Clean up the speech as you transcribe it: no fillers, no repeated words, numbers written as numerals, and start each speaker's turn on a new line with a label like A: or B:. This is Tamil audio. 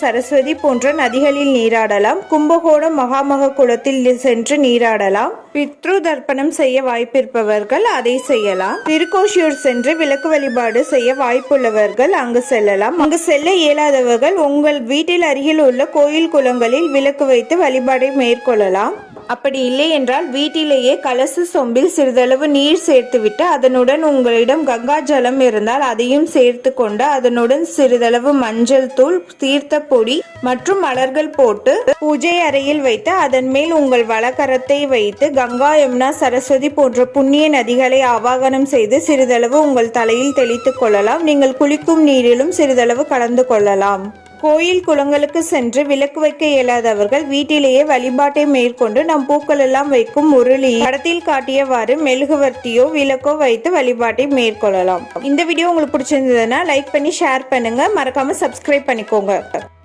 A: சரஸ்வதி போன்ற நதிகளில் நீராடலாம். கும்பகோணம் மகாமக குளத்தில் சென்று நீராடலாம். பித்ரு தர்ப்பணம் செய்ய வாய்ப்பிருப்பவர்கள் அதை செய்யலாம். திருக்கோஷியூர் சென்று விளக்கு வழிபாடு செய்ய வாய்ப்புள்ளவர்கள் அங்கு செல்லலாம். அங்கு செல்ல இயலாதவர்கள் உங்கள் வீட்டில் அருகில் உள்ள கோயில் குளங்களில் விளக்கு வைத்து வழிபாடை மேற்கொள்ளலாம். அப்படி இல்லை என்றால் வீட்டிலேயே கலச சொம்பில் சிறிதளவு நீர் சேர்த்துவிட்டு அதனுடன் உங்களிடம் கங்கா ஜலம் இருந்தால் அதையும் சேர்த்து கொண்டு அதனுடன் சிறிதளவு மஞ்சள் தூள், தீர்த்த பொடி மற்றும் மலர்கள் போட்டு பூஜை அறையில் வைத்து அதன் மேல் உங்கள் வலக்கரத்தை வைத்து கங்கா, யமுனா, சரஸ்வதி போன்ற புண்ணிய நதிகளை ஆவாகனம் செய்து சிறிதளவு உங்கள் தலையில் தெளித்துக் கொள்ளலாம். நீங்கள் குளிக்கும் நீரிலும் சிறிதளவு கலந்து கொள்ளலாம். கோயில் குளங்களுக்கு சென்று விளக்கு வைக்க இயலாதவர்கள் வீட்டிலேயே வழிபாட்டை மேற்கொண்டு நம் பூக்கள் எல்லாம் வைக்கும் உருளி படத்தில் காட்டியவாறு மெழுகுவர்த்தியோ விளக்கோ வைத்து வழிபாட்டை மேற்கொள்ளலாம். இந்த வீடியோ உங்களுக்கு பிடிச்சிருந்ததுன்னா லைக் பண்ணி ஷேர் பண்ணுங்க. மறக்காம சப்ஸ்கிரைப் பண்ணிக்கோங்க.